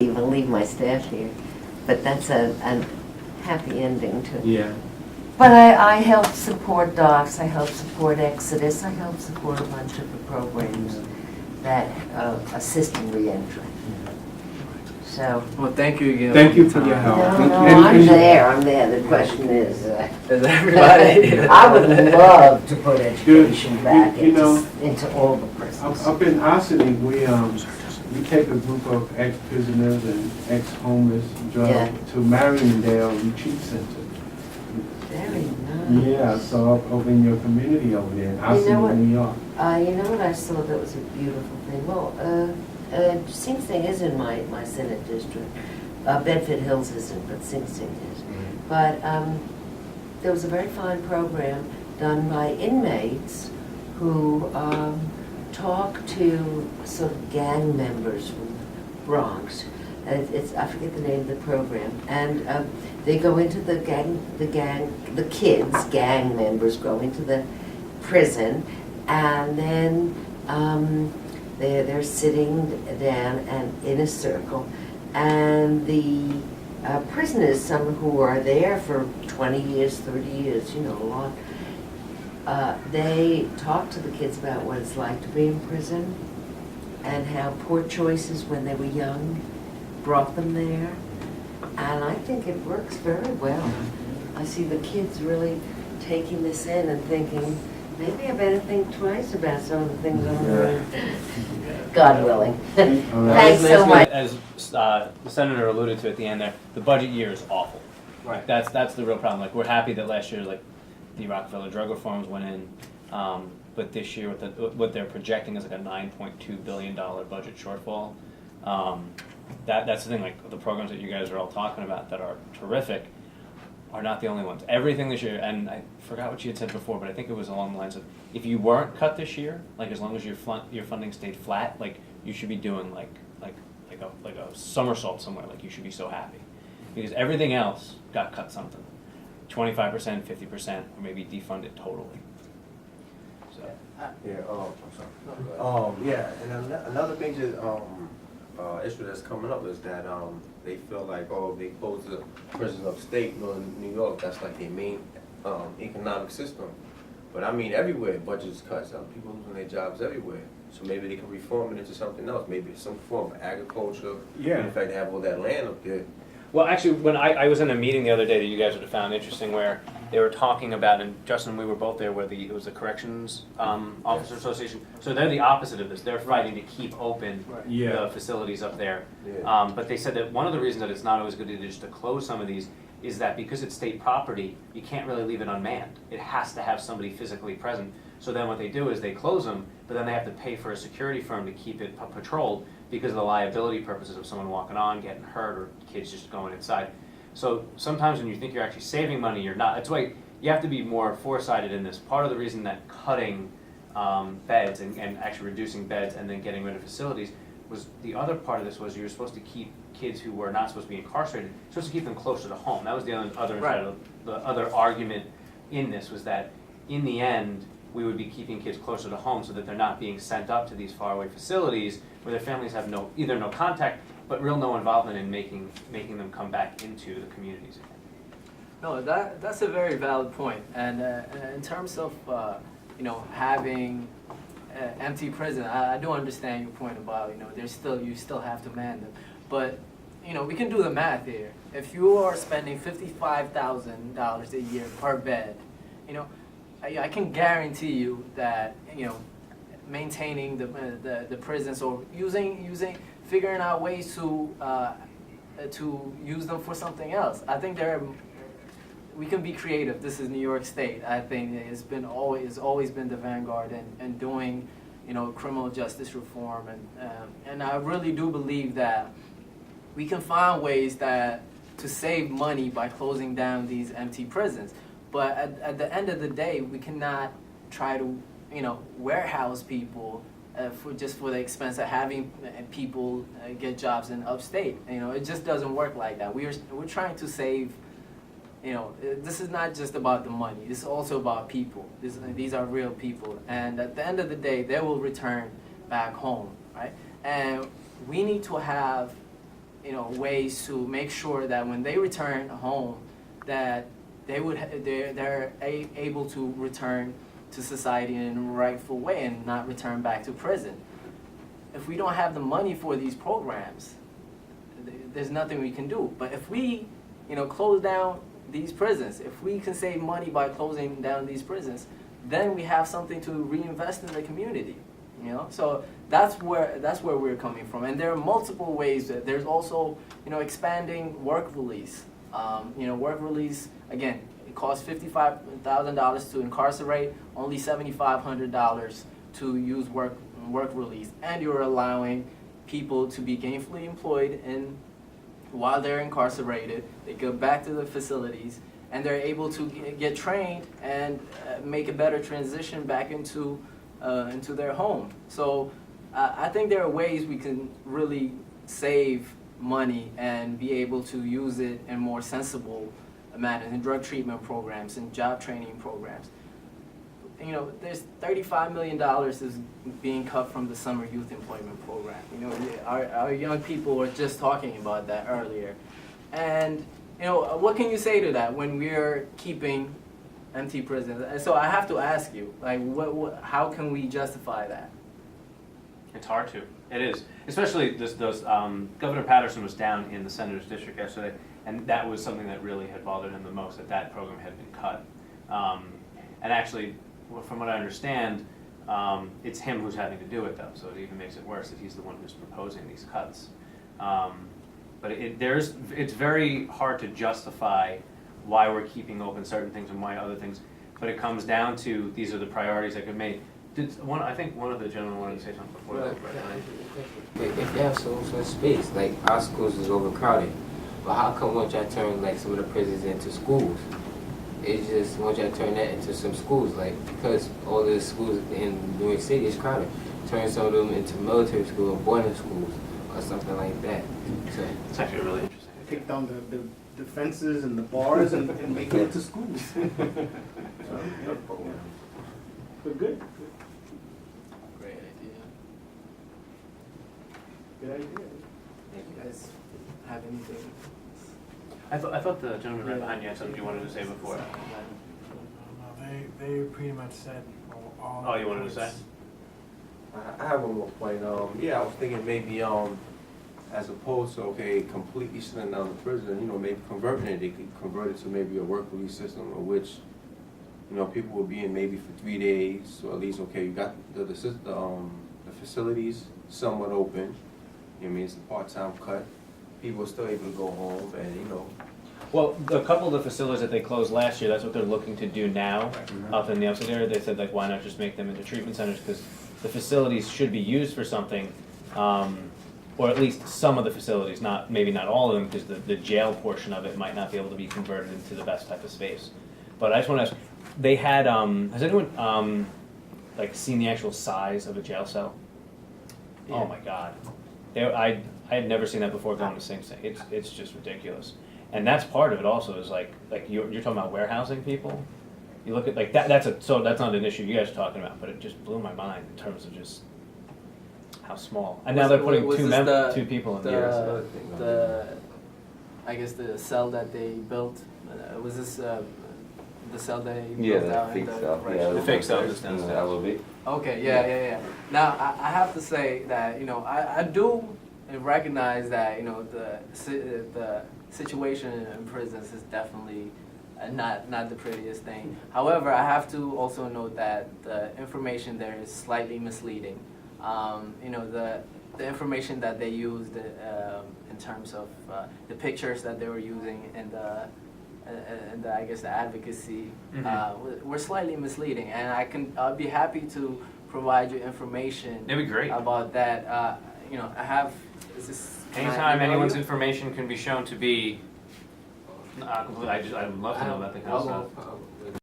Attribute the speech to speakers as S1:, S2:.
S1: even leave my staff here, but that's a happy ending to.
S2: Yeah.
S1: But I help support DOCS, I help support Exodus, I help support a bunch of the programs that assist in reentry. So.
S3: Well, thank you again.
S2: Thank you for your help.
S1: No, I'm there. The question is,
S3: Is everybody?
S1: I would love to put education back
S2: you know,
S1: into all the prisons.
S2: Up in Ossity, we take a group of ex-prisoners and ex-homeless to Mariondale Retreat Center.
S1: Very nice.
S2: Yeah, so up in your community over there in Ossity, New York.
S1: You know what I saw that was a beautiful thing? Well, Sing Sing is in my Senate district. Bedford Hills isn't, but Sing Sing is. But there was a very fine program done by inmates who talk to sort of gang members from the Bronx. I forget the name of the program, and they go into the kids, gang members go into the prison, and then they're sitting down and in a circle, and the prisoners, some who are there for 20 years, 30 years, you know, a lot, they talk to the kids about what it's like to be in prison and how poor choices when they were young brought them there. And I think it works very well. I see the kids really taking this in and thinking, maybe I better think twice about some of the things I'm doing. God willing. Thanks so much.
S4: As the senator alluded to at the end there, the budget year is awful.
S3: Right.
S4: That's the real problem. Like, we're happy that last year, like, the Rockefeller drug reforms went in, but this year what they're projecting is like a $9.2 billion budget shortfall. That's the thing, like, the programs that you guys are all talking about that are terrific are not the only ones. Everything this year, and I forgot what you had said before, but I think it was along the lines of, if you weren't cut this year, like, as long as your funding stayed flat, like, you should be doing like a somersault somewhere. Like, you should be so happy, because everything else got cut something, 25%, 50%, or maybe defunded totally. So.
S5: Yeah. I'm sorry. Yeah, and another major issue that's coming up is that they feel like, oh, they close the prisons upstate, New York. That's like their main economic system. But I mean, everywhere budgets cuts. People losing their jobs everywhere. So maybe they can reform it into something else. Maybe some form of agriculture.
S2: Yeah.
S5: In fact, they have all that land up there.
S4: Well, actually, when I was in a meeting the other day that you guys would have found interesting, where they were talking about, and Justin, we were both there, where it was the Corrections Officer Association. So they're the opposite of this. They're fighting to keep open the facilities up there.
S5: Yeah.
S4: But they said that one of the reasons that it's not always good just to close some of these is that because it's state property, you can't really leave it unmanned. It has to have somebody physically present. So then what they do is they close them, but then they have to pay for a security firm to keep it patrolled, because of the liability purposes of someone walking on, getting hurt, or kids just going inside. So sometimes when you think you're actually saving money, you're not. That's why you have to be more foresighted in this. Part of the reason that cutting beds and actually reducing beds and then getting rid of facilities was, the other part of this was, you were supposed to keep kids who were not supposed to be incarcerated, supposed to keep them closer to home. That was the other argument in this, was that in the end, we would be keeping kids closer to home so that they're not being sent up to these faraway facilities where their families have either no contact, but no involvement in making them come back into the communities.
S3: No, that's a very valid point. And in terms of having empty prison, I do understand your point about you still have to man them, but we can do the math here. If you are spending $55,000 a year per bed, I can guarantee you that maintaining the prisons, or figuring out ways to use them for something else. I think we can be creative. This is New York State. I think it's always been the vanguard in doing criminal justice reform, and I really do believe that we can find ways to save money by closing down these empty prisons. But at the end of the day, we cannot try to, warehouse people for the expense of having people get jobs in upstate. It just doesn't work like that. We're trying to save. This is not just about the money. It's also about people. These are real people, and at the end of the day, they will return back home, right? And we need to have ways to make sure that when they return home, that they're able to return to society in a rightful way and not return back to prison. If we don't have the money for these programs, there's nothing we can do. But if we, close down these prisons, if we can save money by closing down these prisons, then we have something to reinvest in the community. So that's where we're coming from. And there are multiple ways. There's also, expanding work release. Work release, again, it costs $55,000 to incarcerate, only $7,500 to use work release. And you're allowing people to be gainfully employed while they're incarcerated. They go back to the facilities, and they're able to get trained and make a better transition back into their home. So I think there are ways we can really save money and be able to use it in more sensible manners, in drug treatment programs and job training programs. There's $35 million is being cut from the summer youth employment program. Our young people were just talking about that earlier. And, what can you say to that when we're keeping empty prisons? And so I have to ask you, how can we justify that?
S4: It's hard to. It is. Especially Governor Patterson was down in the Senator's District yesterday, and that was something that really had bothered him the most, that program had been cut. And actually, from what I understand, it's him who's having to do it, though, so it even makes it worse that he's the one who's proposing these cuts. But it's very hard to justify why we're keeping open certain things and why other things, but it comes down to these are the priorities that get made. I think one of the gentlemen wanted to say something before that.
S6: If you have so much space, like our schools is overcrowded, but how come once y'all turn like some of the prisons into schools? It's just once y'all turn that into some schools, because all the schools in New York City is crowded, turn some of them into military school or boarding schools or something like that. So
S4: It's actually really interesting.
S2: Take down the fences and the bars and make it into schools. But good.
S3: Great idea.
S2: Good idea.
S3: You guys have anything?
S4: I thought the gentleman right behind you had something you wanted to say before.
S7: No, they pretty much said all.
S4: Oh, you wanted to say?
S5: I have one more point. I was thinking maybe as opposed to completely shutting down the prison, maybe converting it. They could convert it to maybe a work release system, in which people would be in maybe for 3 days, or at least you got the facilities somewhat open. It's a part-time cut. People are still able to go home, and
S4: Well, a couple of the facilities that they closed last year, that's what they're looking to do now. Up in the upstate area, they said why not just make them into treatment centers, because the facilities should be used for something, or at least some of the facilities, maybe not all of them, because the jail portion of it might not be able to be converted into the best type of space. But I just want to ask, they had, has anyone seen the actual size of a jail cell? Yeah. Oh my God. I had never seen that before going to Sing Sing. It's just ridiculous. And that's part of it also, is like you're talking about warehousing people. You look at that's not an issue you guys are talking about, but it just blew my mind in terms of just how small. And now they're putting two people in there.
S3: I guess the cell that they built, was this the cell they built
S8: the fake cell. Yeah,
S4: the fake cell just downstairs.
S8: Elevate.
S3: Okay, yeah. Now, I have to say that, I do recognize that, the situation in prisons is definitely not the prettiest thing. However, I have to also note that the information there is slightly misleading. The information that they used in terms of the pictures that they were using and I guess the advocacy were slightly misleading, and I'll be happy to provide you information.
S4: That'd be great.
S3: About that. I have.
S4: Anytime anyone's information can be shown to be completely, I'd love to know about the kind of stuff.